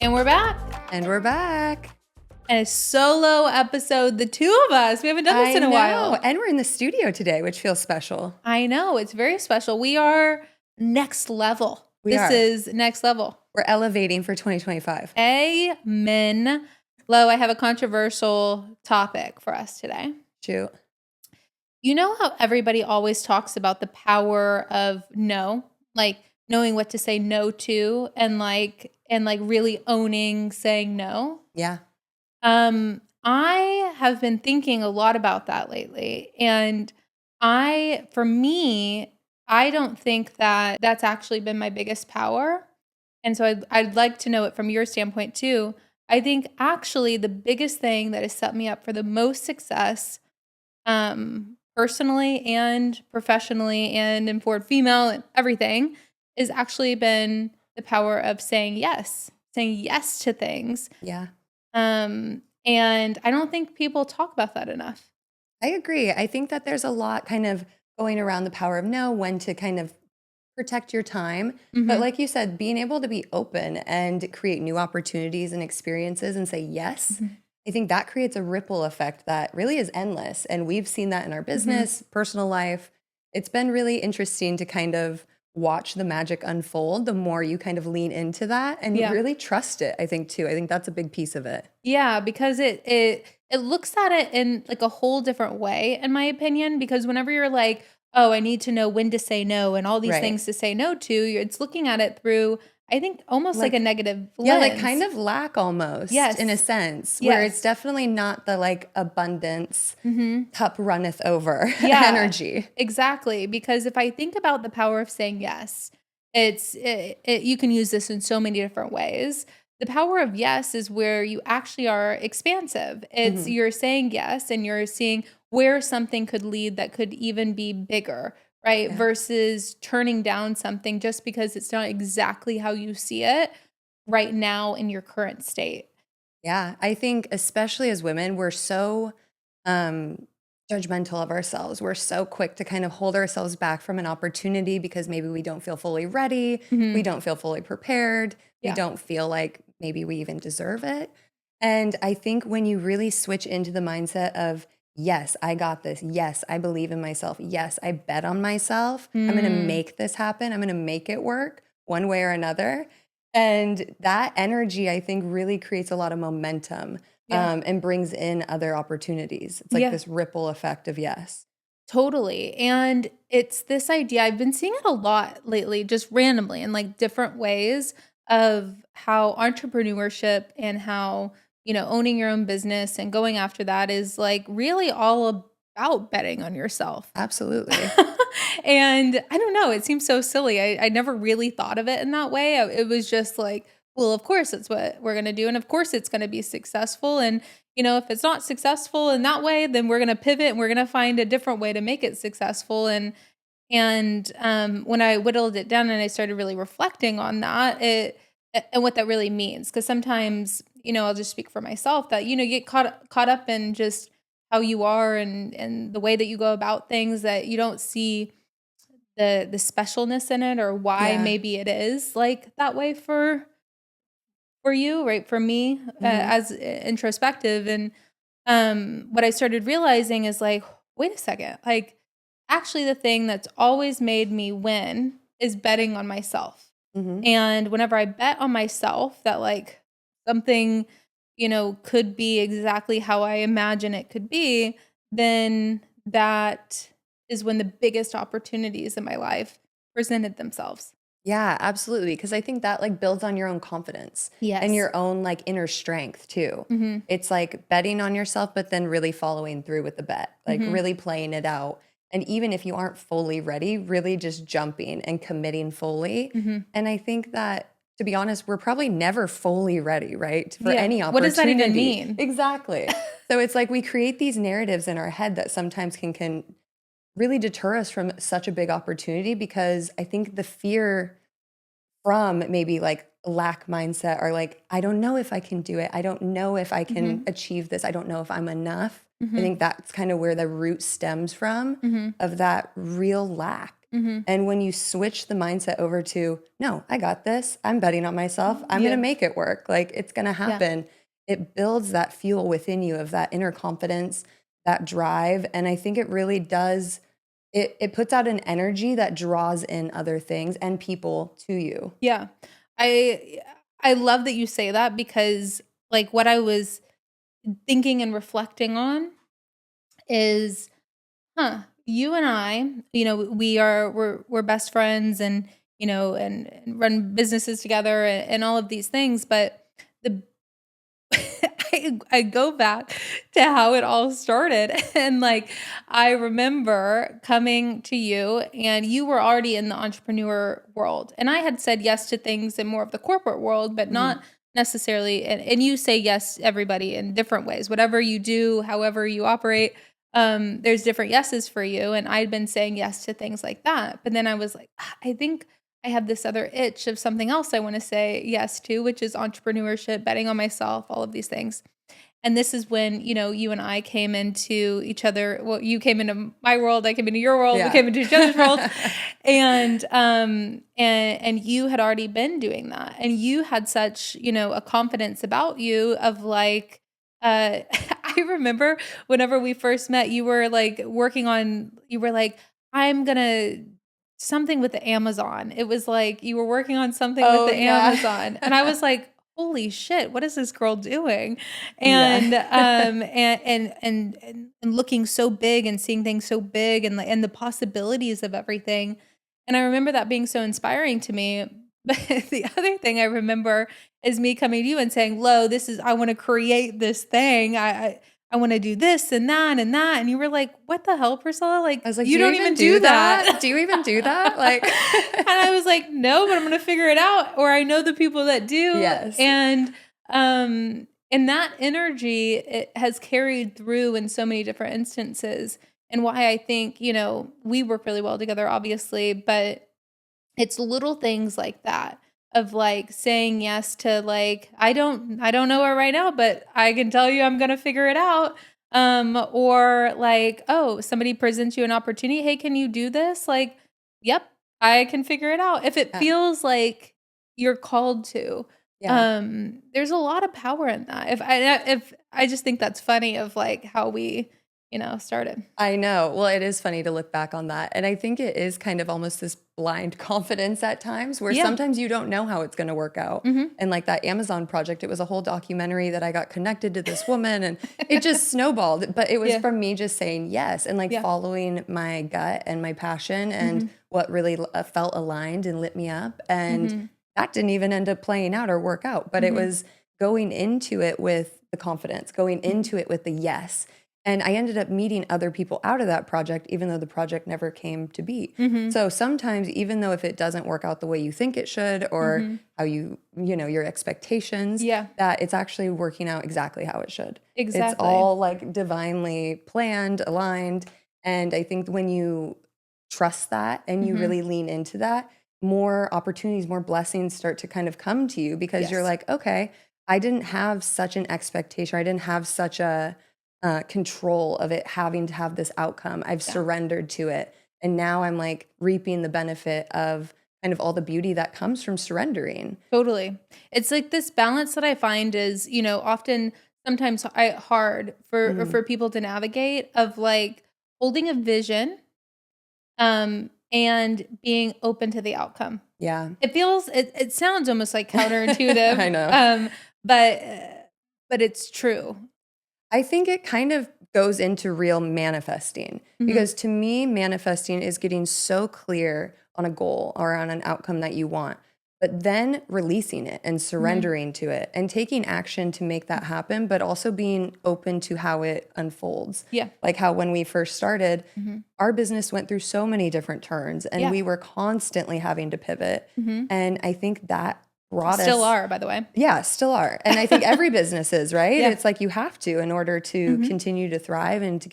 And we're back. And we're back. And a solo episode, the two of us. We haven't done this in a while. And we're in the studio today, which feels special. I know. It's very special. We are next level. This is next level. We're elevating for 2025. Amen. Lo, I have a controversial topic for us today. Shoot. You know how everybody always talks about the power of no, like knowing what to say no to and really owning saying no? Yeah. I have been thinking a lot about that lately. And for me, I don't think that that's actually been my biggest power. And so I'd like to know it from your standpoint too. I think actually the biggest thing that has set me up for the most success, personally and professionally and for female and everything, has actually been the power of saying yes to things. Yeah. And I don't think people talk about that enough. I agree. I think that there's a lot kind of going around the power of no, when to kind of protect your time. Mm-hmm. But like you said, being able to be open and create new opportunities and experiences and say yes, Mm-hmm. I think that creates a ripple effect that really is endless. And we've seen that in our business, personal life. It's been really interesting to kind of watch the magic unfold the more you kind of lean into that and really trust it, I think, too. I think that's a big piece of it. Yeah, because it looks at it in like a whole different way, in my opinion, because whenever you're like, oh, I need to know when to say no and all these things to say no to, it's looking at it through, I think, almost like a negative lens. Yeah, like kind of lack almost, in a sense, where it's definitely not the like abundance, cup runneth over energy. Exactly, because if I think about the power of saying yes, you can use this in so many different ways. The power of yes is where you actually are expansive. It's you're saying yes and you're seeing where something could lead that could even be bigger, right? Yeah. Versus turning down something just because it's not exactly how you see it right now in your current state. Yeah, I think especially as women, we're so judgmental of ourselves. We're so quick to kind of hold ourselves back from an opportunity because maybe we don't feel fully ready. We don't feel fully prepared. We don't feel like maybe we even deserve it. And I think when you really switch into the mindset of, yes, I got this. Yes, I believe in myself. Yes, I bet on myself. I'm going to make this happen. I'm going to make it work one way or another. And that energy, I think, really creates a lot of momentum and brings in other opportunities. It's like this ripple effect of yes. Totally. And it's this idea, I've been seeing it a lot lately, just randomly in like different ways of how entrepreneurship and how, owning your own business and going after that is like really all about betting on yourself. Absolutely. And I don't know, it seems so silly. I never really thought of it in that way. It was just like, well, of course that's what we're going to do. And of course it's going to be successful. And, if it's not successful in that way, then we're going to pivot and we're going to find a different way to make it successful. And when I whittled it down and I started really reflecting on that, and what that really means, because sometimes, I'll just speak for myself that, you get caught up in just how you are and the way that you go about things, that you don't see the specialness in it or why maybe it is like that way for you, right? For me, as introspective. And what I started realizing is like, wait a second, like actually the thing that's always made me win is betting on myself. And whenever I bet on myself that like something, could be exactly how I imagine it could be, then that is when the biggest opportunities in my life presented themselves. Yeah, absolutely. Because I think that like builds on your own confidence and your own like inner strength too. It's like betting on yourself, but then really following through with the bet, like really playing it out. And even if you aren't fully ready, really just jumping and committing fully. And I think that, to be honest, we're probably never fully ready, right? For any opportunity. What does that even mean? Exactly. So it's like we create these narratives in our head that sometimes can really deter us from such a big opportunity, because I think the fear from maybe like lack mindset or like, I don't know if I can do it. I don't know if I can achieve this. I don't know if I'm enough. I think that's kind of where the root stems from of that real lack. Mhm. And when you switch the mindset over to, no, I got this. I'm betting on myself. I'm going Yeah. to make it work. Like it's going to Yeah. happen. It builds that fuel within you of that inner confidence, that drive. And I think it really does, it puts out an energy that draws in other things and people to you. Yeah. I I love that you say that because like what I was thinking and reflecting on is, you and I, we're best friends and and run businesses together and all of these things, but the I go back to how it all started. And like, I remember coming to you, and you were already in the entrepreneur world. And I had said yes to things in more of the corporate world, but Mhm. not necessarily. And you say yes, everybody, in different ways. Whatever you do, however you operate, there's different yeses for you. And I'd been saying yes to things like that. But then I was like, I think I have this other itch of something else I want to say yes to, which is entrepreneurship, betting on myself, all of these things. And this is when, you and I came into each other. Well, you came into my world, I came into your world, we Yeah. came into each other's worlds. And you had already been doing that. And you had such, a confidence about you of like, I remember whenever we first met, you were like you were like, I'm gonna something with the Amazon. It was like you were working on something with Oh, the yeah. Amazon. And I was like, holy shit, what is this girl doing? Yeah. And and looking so big and seeing things so big and the possibilities of everything. And I remember that being so inspiring to me. But the other thing I remember is me coming to you and saying, Lo, I want to create this thing. I want to do this and that and that. And you were like, what the hell, Priscilla? Like, I was like, you do you don't even even do do that? that. Do you even do that? Like, And I was like, no, but I'm going to figure it out. Or I know the people that do. yes. And that energy, it has carried through in so many different instances. And why I think, we work really well together, obviously, but it's little things like that of like saying yes to like, I don't know it right now, but I can tell you I'm going to figure it out. Or like, oh, somebody presents you an opportunity. Hey, can you do this? Like, yep, I can figure it out. If it Yeah. feels like you're called to, Yeah. there's a lot of power in that. If I just think that's funny of like how we, started. I know. Well, it is funny to look back on that. And I think it is kind of almost this blind confidence at times where Yeah. sometimes you don't know how it's going to work out. Mhm. And like that Amazon project, it was a whole documentary that I got connected to this woman and it just snowballed. But it was Yeah. from me just saying yes and like Yeah. following my gut and my passion and Mhm. what really felt aligned and lit me up. And Mhm. that didn't even end up playing out or work out. But it Mhm. was going into it with the confidence, going Mhm. into it with the yes. And I ended up meeting other people out of that project, even though the project never came to be. Mhm. So sometimes, even though if it doesn't work out the way you think it should, or Mhm. how your expectations, Yeah. that it's actually working out exactly how it should. It's Exactly. all like divinely planned, aligned. And I think when you trust that and you Mhm. really lean into that, more opportunities, more blessings start to kind of come to you because you're Yes. like, okay, I didn't have such an expectation. I didn't have such a control of it having to have this outcome. I've Yeah. surrendered to it. And now I'm like reaping the benefit of kind of all the beauty that comes from surrendering. Totally. It's like this balance that I find is, often sometimes hard Mhm. for people to navigate of like holding a vision and being open to the outcome. Yeah. It sounds almost like counterintuitive, I know. but it's true. I think it kind of goes into real manifesting Mhm. because to me, manifesting is getting so clear on a goal or on an outcome that you want, but then releasing it and Mhm. surrendering to it and taking action to make that happen, but also being open to how it unfolds. Yeah. Like how when we first started, Mhm. our business went through so many different turns and Yeah. we were constantly having to pivot. Mhm. And I think that brought Still us are, by the way. yeah, still are. And I think every business is, right? Yeah. It's like you have to in order to Mhm. continue to thrive and to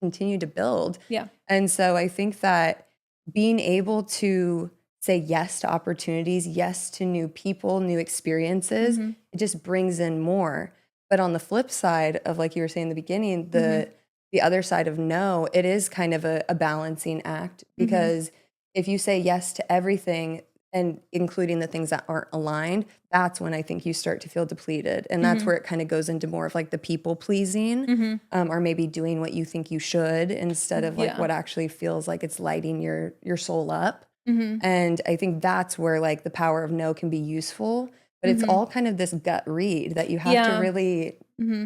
continue to build. Yeah. And so I think that being able to say yes to opportunities, yes to new people, new experiences, Mhm. it just brings in more. But on the flip side of like you were saying in the beginning, Mhm. the other side of no, it is kind of a balancing act Mhm. because if you say yes to everything and including the things that aren't aligned, that's when I think you start to feel depleted. And that's where it kind of goes into more of like the people pleasing, or maybe doing what you think you should instead of like Yeah. what actually feels like it's lighting your soul up. Mhm. And I think that's where like the power of no can be useful, but it's all kind of this gut read that you have to Yeah. really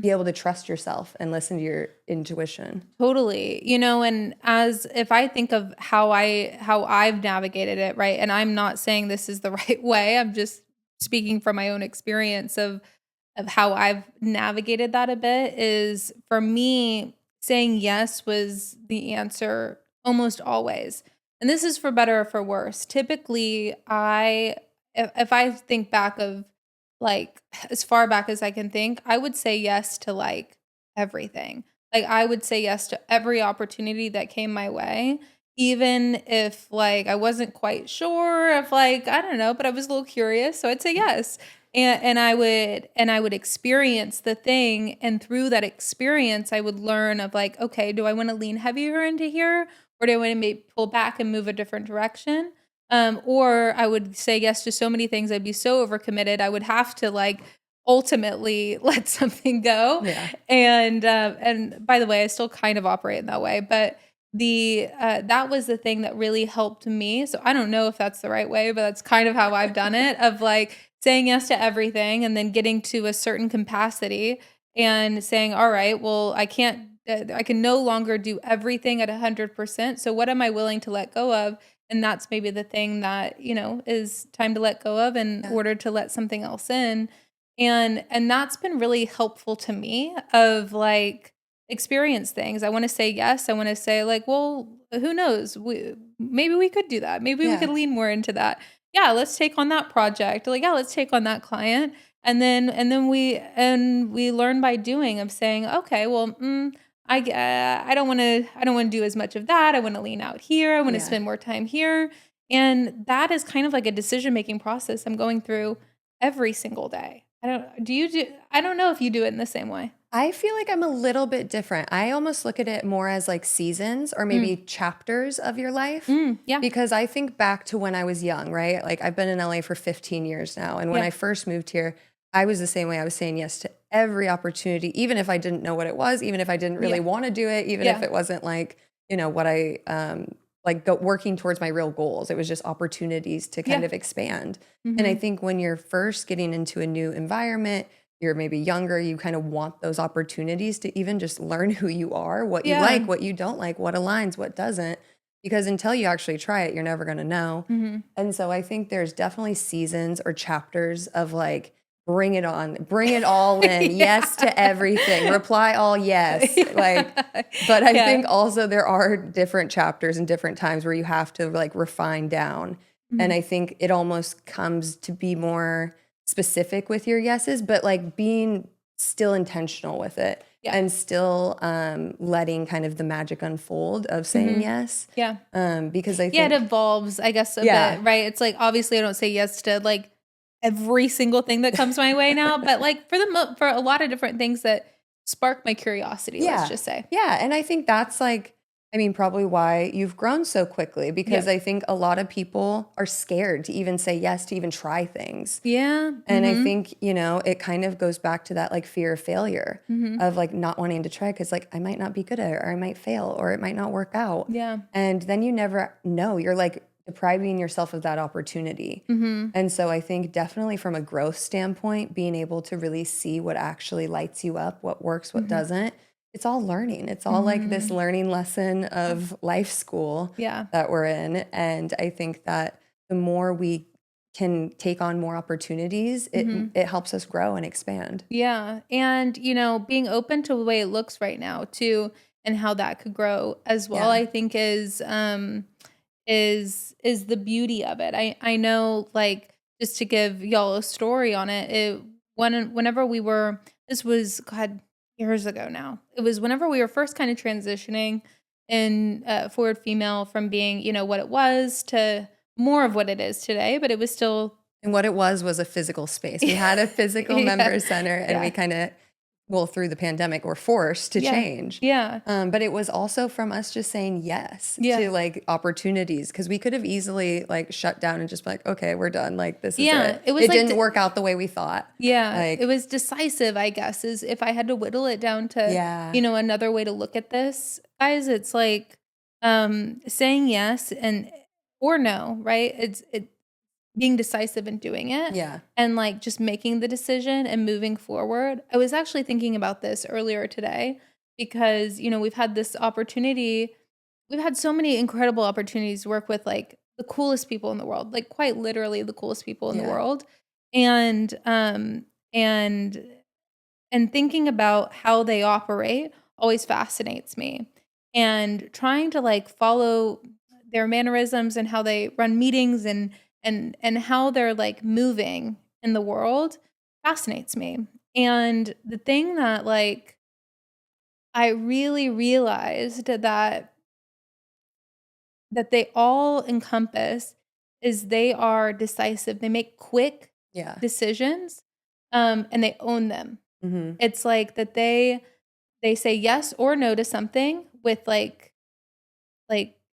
be able to trust yourself and listen to your intuition. Totally. And as if I think of how I've navigated it, right? And I'm not saying this is the right way. I'm just speaking from my own experience of how I've navigated that a bit is for me saying yes was the answer almost always. And this is for better or for worse. Typically, if I think back of like as far back as I can think, I would say yes to like everything. Like I would say yes to every opportunity that came my way, even if like I wasn't quite sure if like I don't know, but I was a little curious, so I'd say yes. And I would experience the thing, and through that experience I would learn of like, okay, do I want to lean heavier into here, or do I want to maybe pull back and move a different direction? Or I would say yes to so many things, I'd be so overcommitted, I would have to like ultimately let something go. Yeah. And by the way, I still kind of operate in that way, but the that was the thing that really helped me. So I don't know if that's the right way, but that's kind of how I've done it, of like saying yes to everything and then getting to a certain capacity and saying, all right, well, I can no longer do everything at 100%. So what am I willing to let go of? And that's maybe the thing that, is time to let go of in Yeah. order to let something else in. And that's been really helpful to me of like experience things. I want to say yes. I want to say like, well, who knows? Maybe we could do that. Maybe we Yeah. could lean more into that. Yeah, let's take on that project. Like, yeah, let's take on that client. And then we learn by doing, of saying, okay, well, I don't want to do as much of that. I want to lean out here. I want to Yeah. spend more time here. And that is kind of like a decision-making process I'm going through every single day. I don't know if you do it in the same way. I feel like I'm a little bit different. I almost look at it more as like seasons or maybe chapters of your life. Yeah. Because I think back to when I was young, right? Like I've been in LA for 15 years now. And when Yeah. I first moved here, I was the same way. I was saying yes to every opportunity, even if I didn't know what it was, even if I didn't really Yeah. want to do it, even if Yeah. it wasn't like, what I like working towards my real goals. It was just opportunities to kind Yeah. of expand. And I Mhm. think when you're first getting into a new environment, you're maybe younger, you kind of want those opportunities to even just learn who you are, what you Yeah. like, what you don't like, what aligns, what doesn't. Because until you actually try it, you're never going to know. Mhm. And so I think there's definitely seasons or chapters of like, bring it on, bring it all in, yes to everything, reply all yes. Like, but I Yeah. think also there are different chapters and different times where you have to like refine down. And Mhm. I think it almost comes to be more specific with your yeses, but like being still intentional with it Yeah. and still letting kind of the magic unfold of saying Mhm. yes. Yeah. Because I Yeah, it think, evolves, I guess, a yeah, bit, right? It's like, obviously, I don't say yes to, like, every single thing that comes my way now, but, like, for a lot of different things that spark my curiosity, let's yeah, just say. yeah. And I think that's like, I mean, probably why you've grown so quickly because Yep. I think a lot of people are scared to even say yes, to even try things. Yeah. And I Mhm. think, it kind of goes back to that like fear of failure Mhm. of like not wanting to try because like I might not be good at it or I might fail or it might not work out. Yeah. And then you never know. You're like depriving yourself of that opportunity. Mhm. And so I think definitely from a growth standpoint, being able to really see what actually lights you up, what works, what Mhm. doesn't, it's all learning. It's all like this Mhm. learning lesson of life school Yeah. that we're in. And I think that the more we can take on more opportunities, it Mhm. it helps us grow and expand. Yeah, and, being open to the way it looks right now too, and how that could grow as well, Yeah. I think is the beauty of it. I know, like, just to give y'all a story on it, whenever we were, this was, God, years ago now. It was whenever we were first kind of transitioning in forward female from being, what it was to more of what it is today, but it was still And what it was a physical space. We had a physical yeah, member center and we yeah, kind of well, through the pandemic, we're forced to change. Yeah. But it was also from us just saying yes to like opportunities, because we could have easily like shut down and just be like, okay, we're done. Like, this is it. It was It like didn't work out the way we thought. Yeah. Like, it was decisive, I guess, is if I had to whittle it down to, yeah. you know, another way to look at this, guys, it's like saying yes and or no, right? It's being decisive and doing it. Yeah. And like just making the decision and moving forward. I was actually thinking about this earlier today because, you know, we've had this opportunity. We've had so many incredible opportunities to work with like the coolest people in the world, like quite literally the coolest people in the world. And and thinking about how they operate always fascinates me. And trying to like follow their mannerisms and how they run meetings and how they're like moving in the world fascinates me. And the thing that like I really realized that they all encompass is they are decisive. They make quick decisions, and they own them. Mm-hmm. It's like that they say yes or no to something with like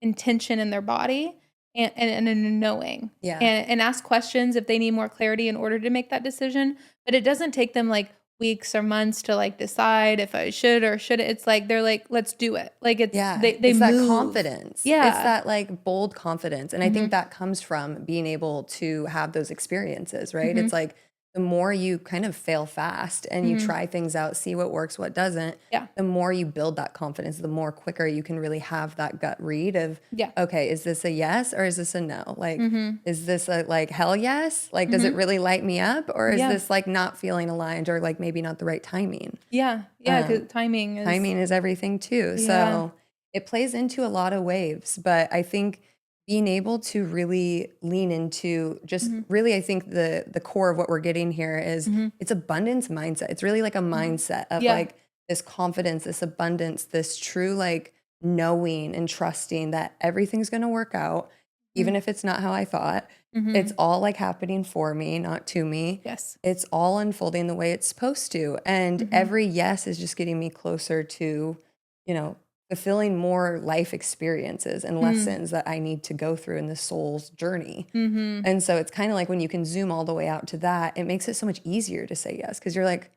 intention in their body and a knowing. And ask questions if they need more clarity in order to make that decision. But it doesn't take them like weeks or months to like decide if I should or shouldn't. It's like they're like, let's do it. Like it's they it's move. that confidence. Yeah. It's that like bold confidence. And I think that comes from being able to have those experiences, right? It's like the more you kind of fail fast and you try things out, see what works, what doesn't, the more you build that confidence, the more quicker you can really have that gut read of, okay, is this a yes or is this a no? Like, is this a like hell yes? Like, does it really light me up? Or is this like not feeling aligned or like maybe not the right timing? Yeah. Because timing is everything too. So it plays into a lot of waves, but I think being able to really lean into just really, I think the core of what we're getting here is it's abundance mindset. It's really like a mindset of like this confidence, this abundance, this true like knowing and trusting that everything's going to work out, even if it's not how I thought. It's all like happening for me, not to me. Yes. It's all unfolding the way it's supposed to. And every yes is just getting me closer to, you know, fulfilling more life experiences and lessons that I need to go through in the soul's journey. And so it's kind of like when you can zoom all the way out to that, it makes it so much easier to say yes. Because you're like,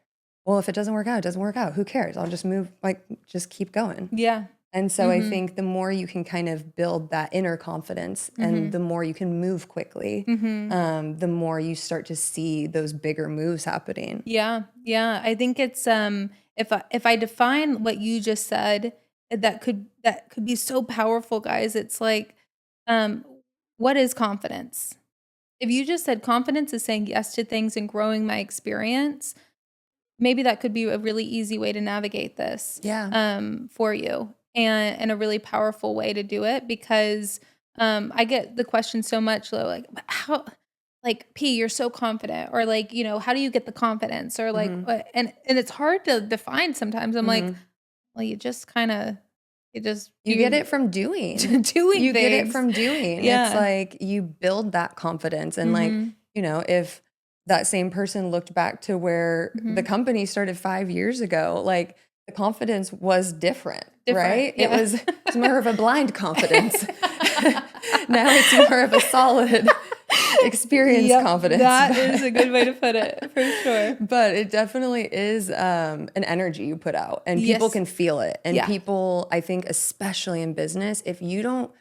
well, if it doesn't work out, it doesn't work out. Who cares? I'll just move, like, just keep going. Yeah. And so I think the more you can kind of build that inner confidence and the more you can move quickly, the more you start to see those bigger moves happening. Yeah. Yeah. I think it's if I define what you just said, that could be so powerful, guys. It's like, what is confidence? If you just said confidence is saying yes to things and growing my experience, maybe that could be a really easy way to navigate this for you and a really powerful way to do it because I get the question so much like how like P, you're so confident or like, you know, how do you get the confidence or like and it's hard to define sometimes. I'm like, well, you just kind of you get it from doing. You get it from doing. Yeah. It's like you build that confidence. And like, you know, if that same person looked back to where the company started 5 years ago, like the confidence was different. Right? Yeah. It's more of a blind confidence. Now it's more of a solid experience confidence. That is a good way to put it, for sure. But it definitely is an energy you put out and people can feel it. And people, I think, especially in business, if you don't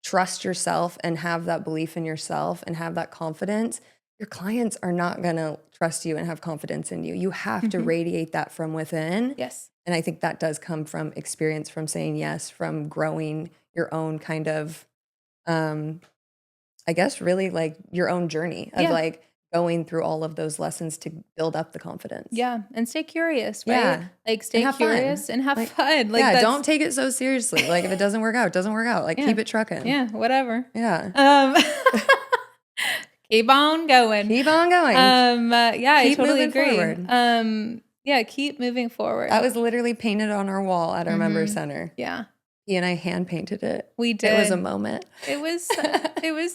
trust yourself and have that belief in yourself and have that confidence, your clients are not going to trust you and have confidence in you. You have to radiate that from within. Yes. And I think that does come from experience, from saying yes, from growing your own kind of, I guess, really like your own journey of like going through all of those lessons to build up the confidence. Yeah. And stay curious, right? Yeah. Like stay curious and have fun. Like yeah, don't take it so seriously. Like if it doesn't work out, it doesn't work out. Like keep it trucking. Yeah, whatever. Yeah. Keep on going. Keep on going. Yeah, keep I totally moving agree. Forward. Yeah, keep moving forward. That was literally painted on our wall at our member center. Yeah. He and I hand painted it. We It was a did. moment. It was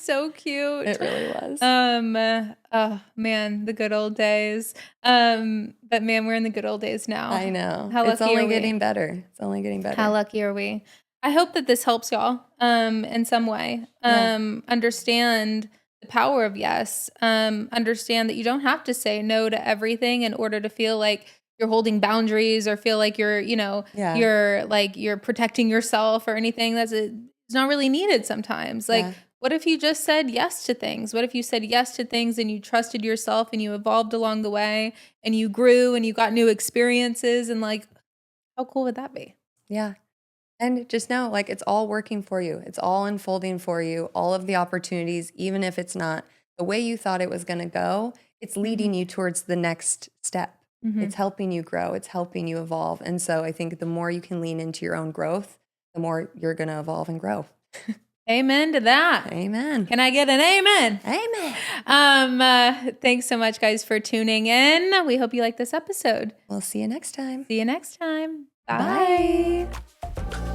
so cute. It really was. Oh man, the good old days. But man, we're in the good old days now. I know. How It's lucky only are we? getting better. It's only getting better. How lucky are we? I hope that this helps y'all in some way. Understand the power of yes. Understand that you don't have to say no to everything in order to feel like you're holding boundaries or feel like you're, you're protecting yourself or anything. It's not really needed sometimes. Like, what if you just said yes to things? What if you said yes to things and you trusted yourself and you evolved along the way and you grew and you got new experiences and like, how cool would that be? Yeah. And just know, like, it's all working for you. It's all unfolding for you. All of the opportunities, even if it's not the way you thought it was going to go, it's leading you towards the next step. It's helping you grow. It's helping you evolve. And so I think the more you can lean into your own growth, the more you're going to evolve and grow. Amen to that. Amen. Can I get an amen? Amen. Thanks so much, guys, for tuning in. We hope you like this episode. We'll see you next time. See you next time. Bye. Bye.